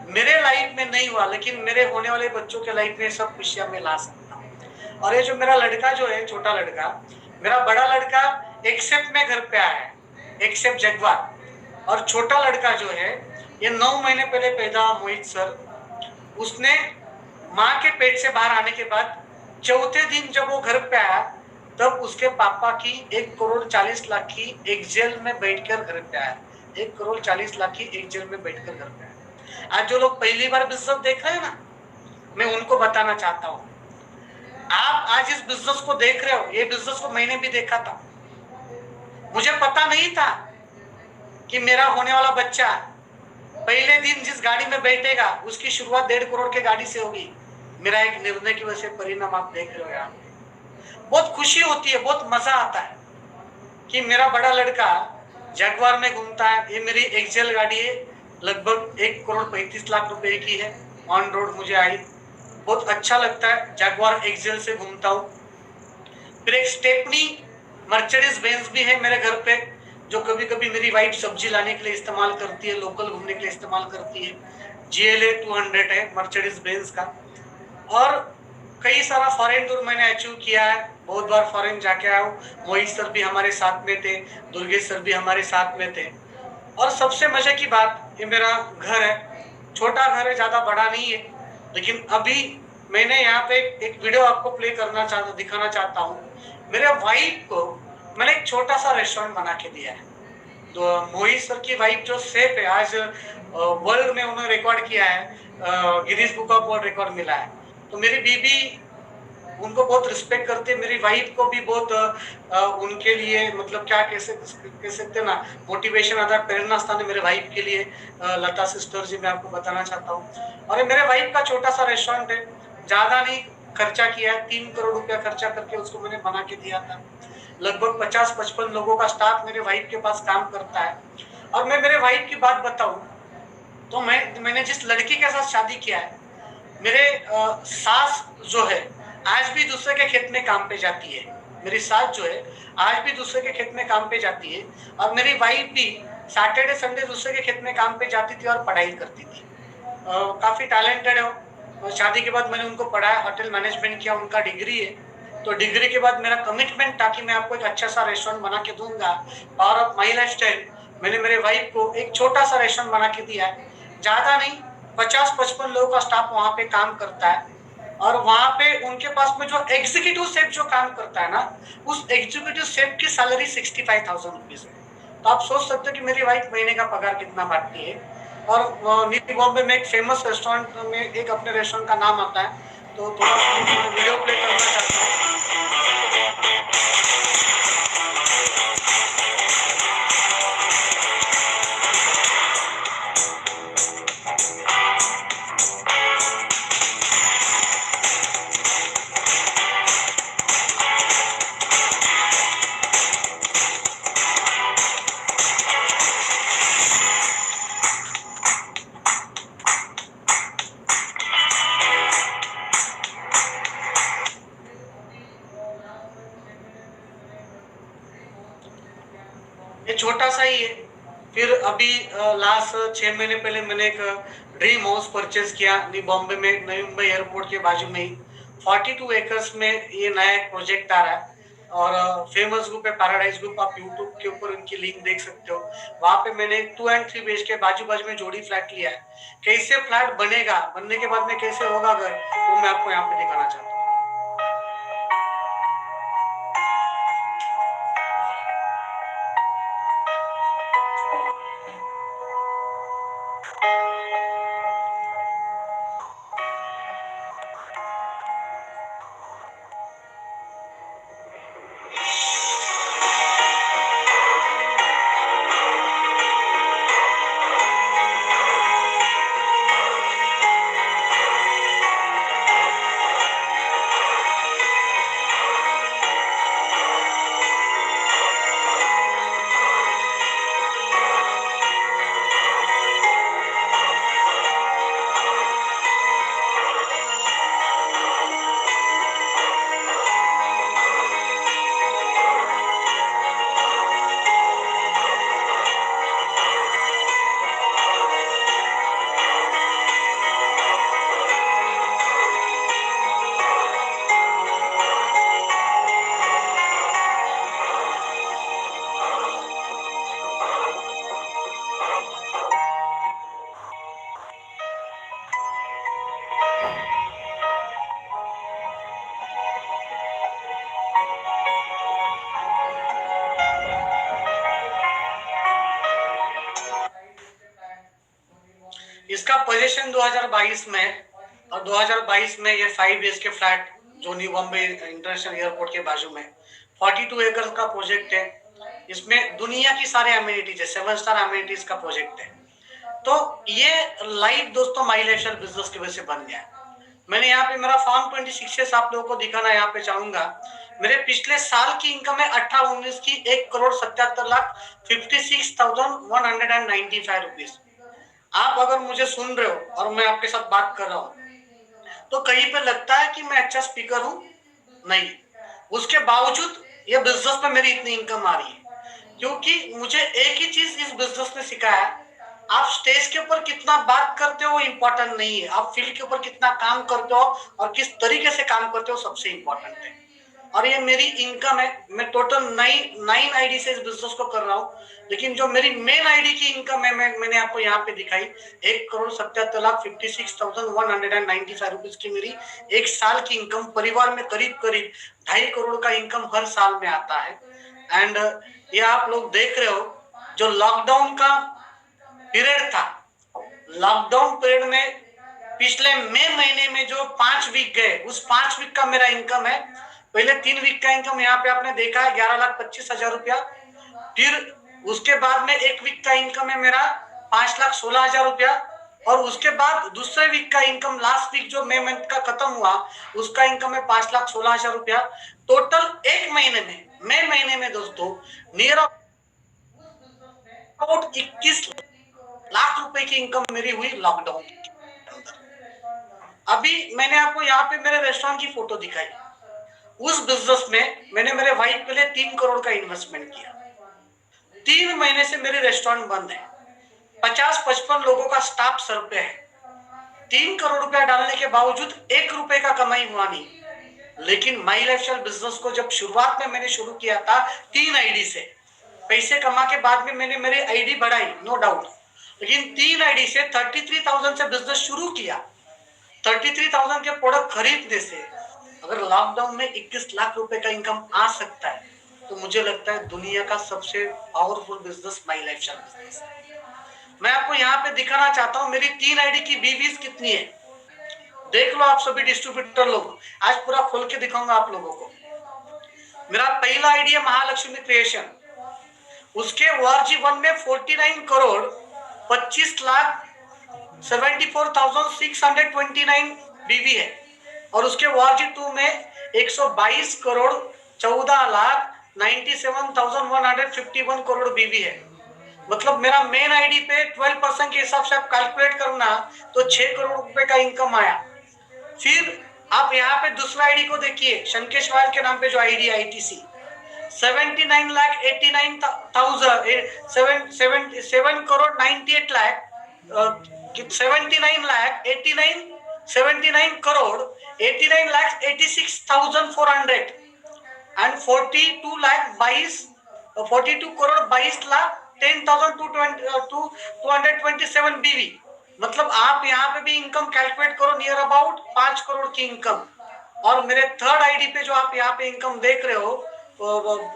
मेरे लाइफ में नहीं हुआ, लेकिन मेरे होने वाले बच्चों के लाइफ में सब खुशियां मैं ला सकता हूँ। और ये जो मेरा लड़का जो है, छोटा लड़का, मेरा बड़ा लड़का एक्सेप्ट में घर पे आया है, एक्सेप्ट जगुआर। और छोटा लड़का जो है ये 9 महीने पहले पैदा हुआ मोहित सर। उसने माँ के पेट से बाहर आने के बाद चौथे दिन जब वो घर पे आया, तब उसके पापा की 1 करोड़ 40 लाख की एक जेल में बैठकर घर पे आया। 1 करोड़ 40 लाख की एक जेल में बैठकर घर पे आया। आज जो लोग पहली बार बिजनेस देख रहे हैं ना, मैं उनको बताना चाहता हूँ, आप आज इस बिजनेस को देख रहे हो, ये बिजनेस को मैंने भी देखा था। मुझे पता नहीं था कि मेरा होने वाला बच्चा पहले दिन जिस गाड़ी में बैठेगा उसकी शुरुआत 1.5 करोड़ के गाड़ी से होगी। मेरा एक निर्णय की वजह से परिणाम आप देख रहे हो यहाँ पे। बहुत खुशी होती है, बहुत मजा आता है कि मेरा बड़ा लड़का जगवार में घूमता है। ये मेरी एक्सेल गाड़ी है, लगभग 1,35,00,000 रुपए की है, ऑन रोड मुझे आई। बहुत अच्छा लगता है, जगवार एक्सेल से घूमता हूँ। फिर एक स्टेपनी मर्सिडीज बेंज भी है मेरे घर पे, जो कभी कभी मेरी वाइफ सब्जी लाने के लिए इस्तेमाल करती है, लोकल घूमने के लिए इस्तेमाल करती है। GLA 200 है मर्सिडीज बेंज का। और कई सारा फॉरेन टूर मैंने अचीव किया है, बहुत बार फॉरेन जाके आया हूँ। मोहित सर भी हमारे साथ में थे, दुर्गेश सर भी हमारे साथ में थे। और सबसे मजे की बात, ये मेरा घर है, छोटा घर है, ज्यादा बड़ा नहीं है, लेकिन अभी मैंने यहाँ पे एक वीडियो आपको प्ले दिखाना चाहता हूँ। मेरे वाइफ को मैंने एक छोटा सा रेस्टोरेंट बना के दिया है। तो मोहित सर की वाइफ जो सेफ है, आज वर्ल्ड में उन्होंने रिकॉर्ड किया है, Guinness book of world record मिला है। तो मेरी बीबी उनको बहुत रिस्पेक्ट करते हैं, मेरी वाइफ को भी बहुत उनके लिए मतलब क्या कह सकते हैं ना, मोटिवेशन आता है, प्रेरणा स्थान है मेरे वाइफ के लिए। लता सिस्टर जी, मैं आपको बताना चाहता हूँ। और ये मेरे वाइफ का छोटा सा रेस्टोरेंट है, ज्यादा नहीं खर्चा किया है, 3 करोड़ रुपया खर्चा करके उसको मैंने बना के दिया था। लगभग 50-55 लोगों का स्टाफ मेरे वाइफ के पास काम करता है। और मैं मेरे वाइफ की बात बताऊं तो मैंने जिस लड़की के साथ शादी किया है, मेरे सास जो है आज भी दूसरे के खेत में काम पे जाती है। मेरी सास जो है आज भी दूसरे के खेत में काम पे जाती है। और मेरी वाइफ भी सैटरडे संडे दूसरे के खेत में काम पे जाती थी और पढ़ाई करती थी। काफी टैलेंटेड है वो। शादी के बाद मैंने उनको पढ़ाया, होटल मैनेजमेंट किया, उनका डिग्री है। तो डिग्री के बाद मेरा कमिटमेंट था कि मैं आपको एक अच्छा सा रेस्टोरेंट बना के दूंगा। पावर ऑफ माई लाइफस्टाइल, मैंने मेरे वाइफ को एक छोटा सा रेस्टोरेंट बना के दिया है, ज्यादा नहीं, 50-55 लोगों का स्टाफ वहां पे काम करता है। और वहां पे उनके पास में जो एग्जीक्यूटिव शेफ जो काम करता है ना, उस एग्जीक्यूटिव शेफ की सैलरी 65,000 रुपीज है। तो आप सोच सकते हो कि मेरी वाइफ महीने का पगार कितना बांटती है। और न्यू बॉम्बे में एक फेमस रेस्टोरेंट में एक अपने रेस्टोरेंट का नाम आता है, तो थोड़ा वीडियो प्ले करना चाहता हूँ। ये छोटा सा ही है। फिर अभी लास्ट 6 महीने पहले मैंने एक ड्रीम हाउस परचेज किया न्यू बॉम्बे में, नई मुंबई एयरपोर्ट के बाजू में ही। 42 एकर्स में ये नया एक प्रोजेक्ट आ रहा है। और फेमस ग्रुप है पैराडाइज ग्रुप, आप यूट्यूब के ऊपर उनकी लिंक देख सकते हो। वहां पे मैंने 2 एंड 3 BHK के बाजू बाजू में जोड़ी फ्लैट लिया है। कैसे फ्लैट बनेगा, बनने के बाद में कैसे होगा घर, वो मैं आपको यहाँ पे दिखाना चाहता हूँ। इसका पोजीशन 2022 में है। और 2022 में ये 5 BHK फ्लैट जो न्यू बॉम्बे इंटरनेशनल एयरपोर्ट के बाजू में 42 एकड़ का प्रोजेक्ट है। इसमें दुनिया की सारे अम्यूनिटीज है, 7 स्टार अम्यूनिटीज का प्रोजेक्ट है। तो ये लाइव दोस्तों माई लाइफ स्टाइल बिजनेस की वजह से बन गया। मैंने यहाँ पे मेरा फॉर्म 26 आप लोगों को दिखाना यहाँ पे चाहूंगा। मेरे पिछले साल की इनकम है 18-19 की 1,77,56,195 रुपीज। आप अगर मुझे सुन रहे हो और मैं आपके साथ बात कर रहा हूँ तो कहीं पे लगता है कि मैं अच्छा स्पीकर हूँ, नहीं। उसके बावजूद ये बिजनेस में मेरी इतनी इनकम आ रही है क्योंकि मुझे एक ही चीज इस बिजनेस ने सिखाया, आप स्टेज के ऊपर कितना बात करते हो वो इम्पोर्टेंट नहीं है, आप फील्ड के ऊपर कितना काम करते हो और किस तरीके से काम करते हो सबसे इम्पोर्टेंट है। और ये मेरी इनकम है, मैं टोटल 9 आईडी से इस बिजनेस को कर रहा हूँ, लेकिन जो मेरी मेन आईडी की इनकम है मैंने आपको यहाँ पे दिखाई 1,77,56,195 रुपीज की मेरी एक साल की इनकम। परिवार में करीब 2.5 करोड़ का इनकम हर साल में आता है। एंड ये आप लोग देख रहे हो जो लॉकडाउन का पीरियड था, लॉकडाउन पीरियड में पिछले मई महीने में जो 5 वीक गए उस 5 वीक का मेरा इनकम है। पहले 3 वीक का इनकम यहाँ पे आपने देखा है 11,25,000 रुपया। फिर उसके बाद में 1 वीक का इनकम है मेरा 5,16,000 रुपया। और उसके बाद दूसरे वीक का इनकम लास्ट वीक जो मई मंथ का खत्म हुआ उसका इनकम है 5,16,000 रुपया। टोटल एक महीने में मई महीने में दोस्तों नियर अबाउट 21 लाख रुपए की इनकम मेरी हुई लॉकडाउन के अंदर। अभी मैंने आपको यहाँ पे मेरे रेस्टोरेंट की फोटो दिखाई। उस बिजनेस में मैंने मेरे वाइफ के लिए 3 करोड़ का इन्वेस्टमेंट किया। 3 महीने से मेरे रेस्टोरेंट बंद है, 50-55 लोगों का स्टाफ सर पे है। 3 करोड़ रुपया डालने के बावजूद 1 रुपए का कमाई हुआ नहीं। लेकिन माई लाइफ स्टाइल बिजनेस को जब शुरुआत में मैंने शुरू किया था 3 आईडी से, पैसे कमा के बाद में मैंने मेरी आईडी बढ़ाई नो डाउट, लेकिन 3 आईडी से 33,000 से बिजनेस शुरू किया। 33,000 के प्रोडक्ट खरीदने से अगर लॉकडाउन में 21 लाख रुपए का इनकम आ सकता है तो मुझे लगता है दुनिया का सबसे powerful business my life style business है। मैं आपको यहाँ पे दिखाना चाहता हूँ मेरी 3 आईडी की बीवीज कितनी है। देख लो आप सभी डिस्ट्रीब्यूटर लोग, आज पूरा खोल के दिखाऊंगा आप लोगों को। मेरा पहला आईडी है महालक्ष्मी क्रिएशन, उसके ORG1 में 49 करोड़ 25,74,629 बीवी है। और उसके ORG2 में 122 करोड़ 14,97,151 करोड़ बीवी है। मतलब मेरा मेन आईडी पे 12% के हिसाब से आप कैलकुलेट करना तो 6 करोड़ रुपए का इनकम आया। फिर आप यहाँ पे दूसरा आईडी को देखिए, शंकेश वायल के नाम पे जो आईडी है ITC 7 करोड़ 98 लाख 79 करोड़ 86,400 एंड 42 करोड़ 22 लाख 10,227 बीवी। मतलब आप यहाँ पे भी इनकम कैलकुलेट करो नियर अबाउट 5 करोड़ की इनकम। और मेरे थर्ड आईडी पे जो आप यहाँ पे इनकम देख रहे हो,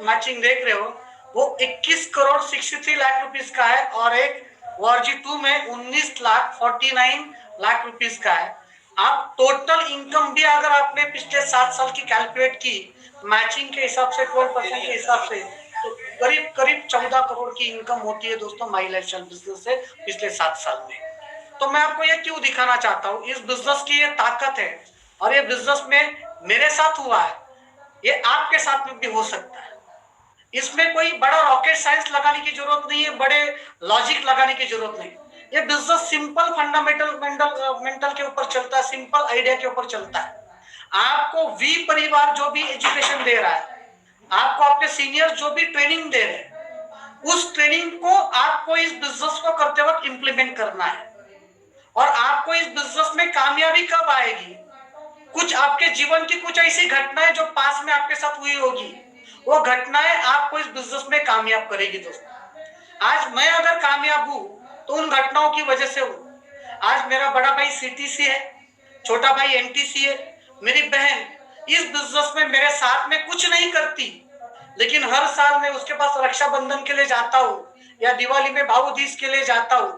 मैचिंग देख रहे हो, वो 21 करोड़ 63 लाख रुपीस का है और एक ORG2 में 19,49 लाख रुपीस का है। आप टोटल इनकम भी अगर आपने पिछले 7 साल की कैलकुलेट की मैचिंग के हिसाब से 12% के हिसाब से तो करीब 14 करोड़ की इनकम होती है दोस्तों माई लाइफ स्टाइल बिजनेस से पिछले 7 साल में। तो मैं आपको ये क्यों दिखाना चाहता हूँ, इस बिजनेस की ये ताकत है और ये बिजनेस में मेरे साथ हुआ है, ये आपके साथ में भी हो सकता है। इसमें कोई बड़ा रॉकेट साइंस लगाने की जरूरत नहीं है, बड़े लॉजिक लगाने की जरूरत नहीं। ये बिजनेस सिंपल फंडामेंटल के ऊपर चलता है, सिंपल आइडिया के ऊपर चलता है। आपको वी परिवार जो भी एजुकेशन दे रहा है, आपको आपके सीनियर जो भी ट्रेनिंग दे रहे हैं, उस ट्रेनिंग को आपको इस बिजनेस को करते वक्त इंप्लीमेंट करना है। और आपको इस बिजनेस में कामयाबी कब आएगी, कुछ आपके जीवन की कुछ ऐसी घटनाएं जो पास में आपके साथ हुई होगी, वो घटनाएं आपको इस बिजनेस में कामयाब करेगी दोस्तों। आज मैं अगर कामयाब हूं तो उन घटनाओं की वजह से हूं। आज मेरा बड़ा भाई CTC है, छोटा भाई NTC है, मेरी बहन इस बिजनेस में मेरे साथ में कुछ नहीं करती, लेकिन हर साल मैं उसके पास रक्षाबंधन के लिए जाता हूँ या दिवाली में भाऊ तीज के लिए जाता हूँ,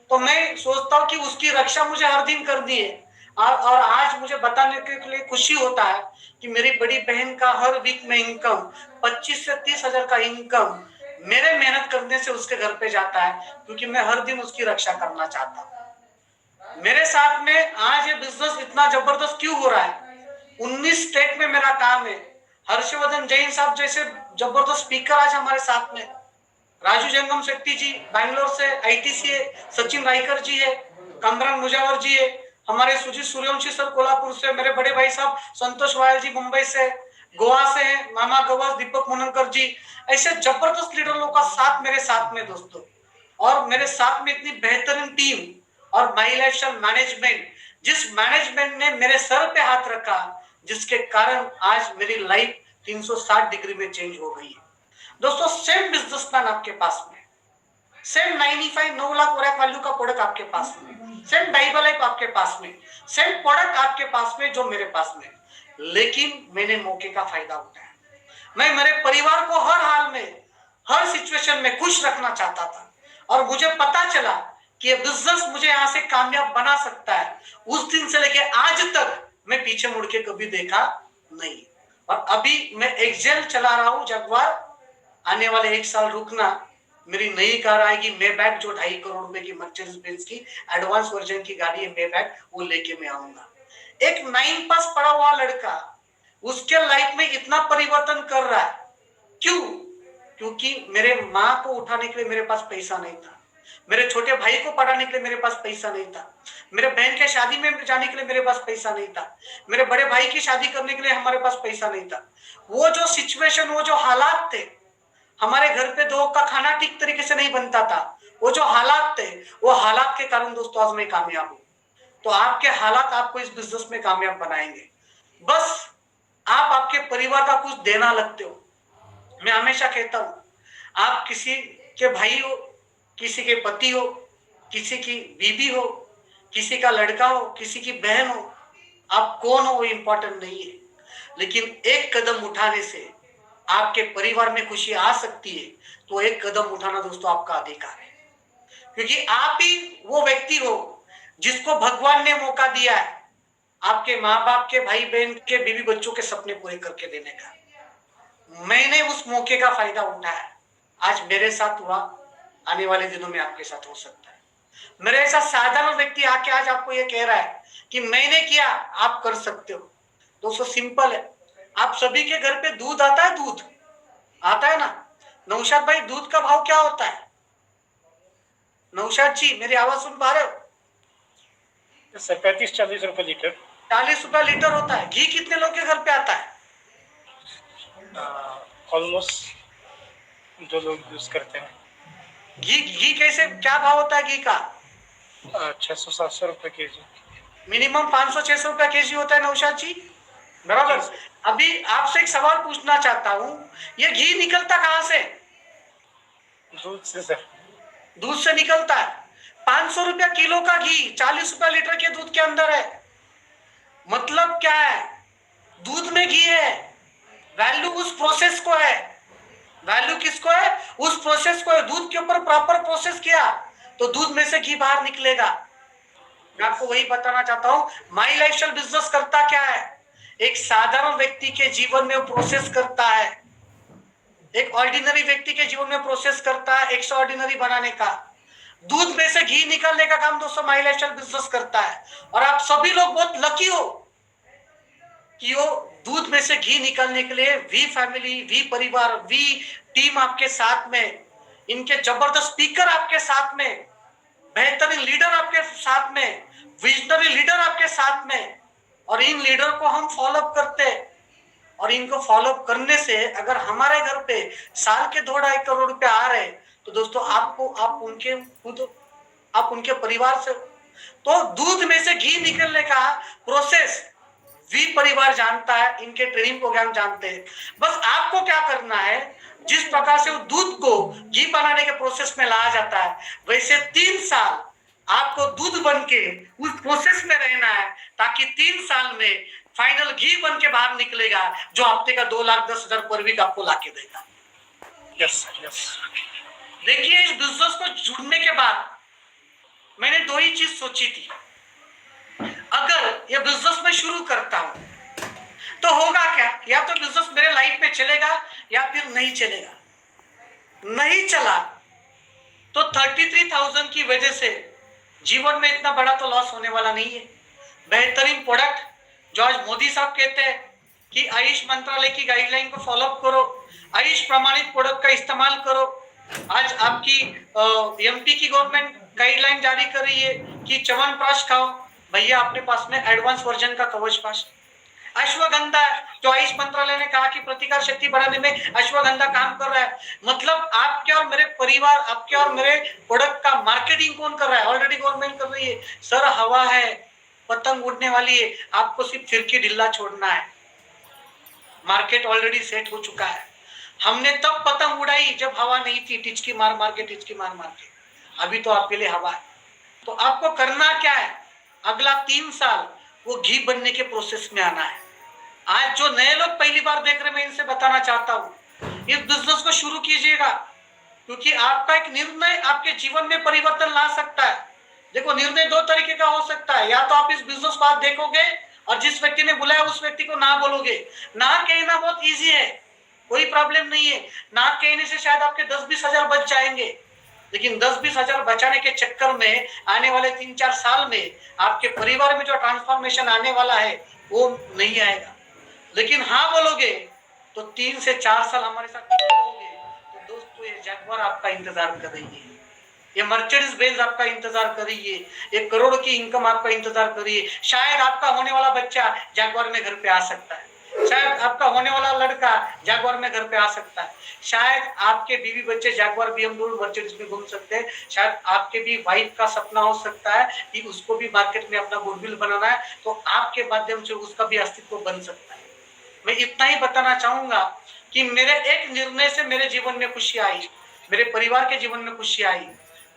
तो मैं सोचता हूँ कि उसकी रक्षा मुझे हर दिन करनी है। और आज मुझे बताने के लिए खुशी होता है कि मेरी बड़ी बहन का हर वीक में इनकम 25 से 30 हजार का इनकम मेरे मेहनत करने से उसके घर पे जाता है, क्योंकि मैं हर दिन उसकी रक्षा करना चाहता हूँ। मेरे साथ में आज ये बिजनेस इतना जबरदस्त क्यों हो रहा है? 19 स्टेट में मेरा काम है। हर्षवर्धन जैन साहब जैसे जबरदस्त स्पीकर आज हमारे साथ में, राजू जंगम शेट्टी जी बैंगलोर से, आईटीसी है, सचिन रायकर जी है, कमरान मुजावर जी है, हमारे सुजीत सूर्यवंशी सर कोल्हापुर से, मेरे बड़े भाई साहब संतोष वायल जी मुंबई से, गोवा से है, मामा गवास दीपक मुनंकर जी। ऐसे जबरदस्त लीडरों का साथ मेरे साथ में दोस्तों, और मेरे साथ में इतनी बेहतरीन टीम और माई लाइफस्टाइल मैनेजमेंट, जिस मैनेजमेंट ने मेरे सर पे हाथ रखा, जिसके कारण आज मेरी लाइफ 360 डिग्री में चेंज हो गई है। दोस्तों सेम बिजनेसमैन आपके पास में, सेम 95 9 लाख और वैल्यू का प्रोडक्ट आपके पास में, सेम डाइबल लाइफ आपके पास में, सेम प्रोडक्ट आपके पास में जो मेरे पास में, लेकिन मैंने मौके का फायदा उठाया। मैं मेरे परिवार को हर हाल में, हर सिचुएशन में खुश रखना चाहता था, और मुझे पता चला कि ये बिजनेस मुझे यहाँ से कामयाब बना सकता है। उस दिन से लेके आज तक मैं पीछे मुड़ के कभी देखा नहीं, और अभी मैं एक्सेल चला रहा हूँ जगवार। आने वाले 1 साल रुकना, मेरी नई कार आएगी मेबैक, जो 2.5 करोड़ रुपए की मर्सिडीज बेंज की एडवांस वर्जन की गाड़ी है मेबैक, वो लेके मैं आऊंगा। एक 9 पास पढ़ा हुआ लड़का उसके लाइफ में इतना परिवर्तन कर रहा है, क्यों? क्योंकि मेरे माँ को उठाने के लिए मेरे पास पैसा नहीं था, मेरे छोटे भाई को पढ़ाने के लिए मेरे पास पैसा नहीं था, मेरे बहन के शादी में जाने के लिए मेरे पास पैसा नहीं था, मेरे बड़े भाई की शादी करने के लिए हमारे पास पैसा नहीं था। वो जो सिचुएशन, वो जो हालात थे, हमारे घर पे 2 का खाना ठीक तरीके से नहीं बनता था, वो जो हालात थे, वो हालात के कारण दोस्तों आज मैं कामयाब हूं। तो आपके हालात आपको इस बिजनेस में कामयाब बनाएंगे। बस आप आपके परिवार का कुछ देना लगते हो। मैं हमेशा कहता हूं, आप किसी के भाई हो, किसी के पति हो, किसी की बीवी हो, किसी का लड़का हो, किसी की बहन हो, आप कौन हो वो इंपॉर्टेंट नहीं है, लेकिन एक कदम उठाने से आपके परिवार में खुशी आ सकती है। तो एक कदम उठाना दोस्तों आपका अधिकार है, क्योंकि आप ही वो व्यक्ति हो जिसको भगवान ने मौका दिया है आपके माँ बाप के, भाई बहन के, बीवी बच्चों के सपने पूरे करके देने का। मैंने उस मौके का फायदा उठाया, आज मेरे साथ हुआ, आने वाले दिनों में आपके साथ हो सकता है। मेरे ऐसा साधारण व्यक्ति आके आज आपको ये कह रहा है कि मैंने किया, आप कर सकते हो। दोस्तों सिंपल है, आप सभी के घर पे दूध आता है, दूध आता है ना? नौशाद भाई, दूध का भाव क्या होता है? नौशाद जी मेरी आवाज सुन पा रहे हो? सर 35-40 रुपए लीटर। 40 रुपया लीटर होता है। घी कितने लोग के घर पे आता है? ऑलमोस्ट जो लोग यूज करते हैं। घी कैसे, क्या भाव होता है घी का? 600-700 रुपए केजी। मिनिमम 500-600 रुपया केजी होता है नौशाद जी, बराबर। अभी आपसे एक सवाल पूछना चाहता हूँ, ये घी निकलता कहाँ से? दूध से सर। दूध से निकलता है। 500 रुपया किलो का घी 40 रुपया लीटर के दूध के अंदर है। मतलब क्या है? दूध में घी है, वैल्यू उस प्रोसेस को है। वैल्यू किसको है? उस प्रोसेस को है। दूध के ऊपर प्रॉपर प्रोसेस किया तो दूध में से घी बाहर निकलेगा। मैं आपको वही बताना चाहता हूं, माई लाइफस्टाइल बिजनेस करता क्या है? एक साधारण व्यक्ति के जीवन में प्रोसेस करता है, एक ऑर्डिनरी व्यक्ति के जीवन में प्रोसेस करता है एक्स्ट्रा ऑर्डिनरी बनाने का। दूध में से घी निकालने का काम दोस्तों माई लाइफस्टाइल बिजनेस करता है। और आप सभी लोग बहुत लकी हो कि वो दूध में से घी निकालने के लिए वी फैमिली, वी परिवार, वी टीम आपके साथ में, इनके जबरदस्त स्पीकर आपके साथ में, बेहतरीन लीडर आपके साथ में, विजनरी लीडर आपके साथ में, और इन लीडर को हम फॉलो अप करते हैं। और इनको फॉलो अप करने से अगर हमारे घर पे साल के 2-2.5 करोड़ रुपए आ रहे तो दोस्तों आप उनके परिवार से, तो दूध में से घी निकलने का प्रोसेस वी परिवार जानता है, इनके ट्रेनिंग प्रोग्राम जानते हैं। बस आपको क्या करना है, जिस प्रकार से वो दूध को घी बनाने के प्रोसेस में लाया जाता है, वैसे 3 साल आपको दूध बन के उस प्रोसेस में रहना है, ताकि 3 साल में फाइनल घी बन के बाहर निकलेगा, जो हफ्ते का 2,10,000 पर वीक आपको लाके देगा। Yes yes. देखिए, इस बिजनेस को जुड़ने के बाद मैंने 2 ही चीज सोची थी। अगर ये बिजनेस में शुरू करता हूं तो होगा क्या? या तो बिजनेस मेरे लाइफ में चलेगा या फिर नहीं चलेगा। नहीं चला तो 33,000 की वजह से जीवन में इतना बड़ा तो लॉस होने वाला नहीं है। बेहतरीन प्रोडक्ट जो आज मोदी साहब कहते हैं कि आयुष मंत्रालय की गाइडलाइन को फॉलो अप करो, आयुष प्रमाणित प्रोडक्ट का इस्तेमाल करो। आज आपकी एमपी की गवर्नमेंट गाइडलाइन जारी कर रही है कि च्यवनप्राश खाओ। भैया अपने पास में एडवांस वर्जन का कवचपाश, अश्वगंधा जो आयुष मंत्रालय ने कहा कि प्रतिकार शक्ति बढ़ाने में अश्वगंधा काम कर रहा है। मतलब आपके और मेरे परिवार, आपके और मेरे प्रोडक्ट का मार्केटिंग कौन कर रहा है? ऑलरेडी गवर्नमेंट कर रही है। सर हवा है, पतंग उड़ने वाली है, आपको सिर्फ फिरकी ढीला छोड़ना है। मार्केट ऑलरेडी सेट हो चुका है। हमने तब पतंग उड़ाई जब हवा नहीं थी, टिचकी मार मार के। अभी तो आपके लिए हवा है। तो आपको करना क्या है? अगला 3 साल वो घी बनने के प्रोसेस में आना है। आज जो नए लोग पहली बार देख रहे हैं, मैं इनसे बताना चाहता हूं, इस बिजनेस को शुरू कीजिएगा, क्योंकि आपका एक निर्णय आपके जीवन में परिवर्तन ला सकता है। देखो, निर्णय 2 तरीके का हो सकता है। या तो आप इस बिजनेस को आज देखोगे और जिस व्यक्ति ने बुलाया उस व्यक्ति को ना बोलोगे। ना कहना बहुत ईजी है, कोई प्रॉब्लम नहीं है। ना कहने से शायद आपके 10-20 हजार बच जाएंगे, लेकिन 10-20 हजार बचाने के चक्कर में आने वाले 3-4 साल में आपके परिवार में जो ट्रांसफॉर्मेशन आने वाला है वो नहीं आएगा। लेकिन हाँ बोलोगे तो 3 से 4 साल हमारे साथ रहोगे तो दोस्तों ये जैगवार आपका इंतजार कर रही है, ये मर्सिडीज बेंज आपका इंतजार कर रही है, 1 करोड़ की इनकम आपका इंतजार कर रही है। शायद आपका होने वाला बच्चा जैगवार में घर पे आ सकता है, शायद आपका होने वाला लड़का जैगवार में घर पे आ सकता है, शायद आपके बीवी बच्चे जैगवार BMW मर्सिडीज में घूम सकते हैं, शायद आपके भी वाइफ का सपना हो सकता है कि उसको भी मार्केट में अपना गुडविल बनाना है, तो आपके माध्यम से उसका भी अस्तित्व बन सकता है। मैं इतना ही बताना चाहूंगा कि मेरे एक निर्णय से मेरे जीवन में खुशी आई, मेरे परिवार के जीवन में खुशी आई,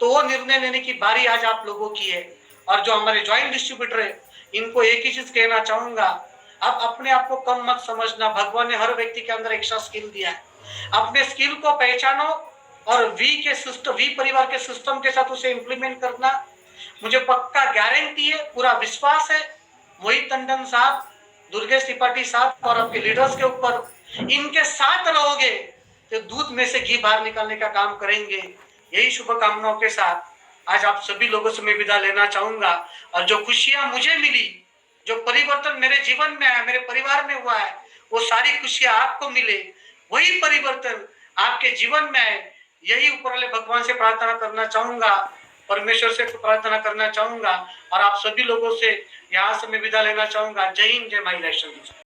तो वो निर्णय लेने की बारी आज आप लोगों की है। और जो हमारे ज्वाइंट डिस्ट्रीब्यूटर है, इनको एक ही चीज कहना चाहूंगा, आप अपने आप को कम मत समझना। भगवान ने हर व्यक्ति के अंदर एक्स्ट्रा स्किल दिया है, अपने स्किल को पहचानो और वी परिवार के सिस्टम के साथ उसे इंप्लीमेंट करना। मुझे पक्का गारंटी है, पूरा विश्वास है, मोहित टंडन साहब, दुर्गेश त्रिपाठी साहब और आपके लीडर्स के ऊपर, इनके साथ रहोगे तो दूध में से घी बाहर निकालने का काम करेंगे। यही शुभकामनाओं के साथ आज आप सभी लोगों से मैं विदा लेना चाहूंगा। और जो खुशियां मुझे मिली, जो परिवर्तन मेरे जीवन में आया, मेरे परिवार में हुआ है, वो सारी खुशियां आपको मिले, वही परिवर्तन आपके जीवन में आए, यही ऊपर वाले भगवान से प्रार्थना करना चाहूंगा, परमेश्वर से प्रार्थना करना चाहूंगा। और आप सभी लोगों से यहाँ से मैं विदा लेना चाहूंगा। जय हिंद, जय माई राष्ट्र।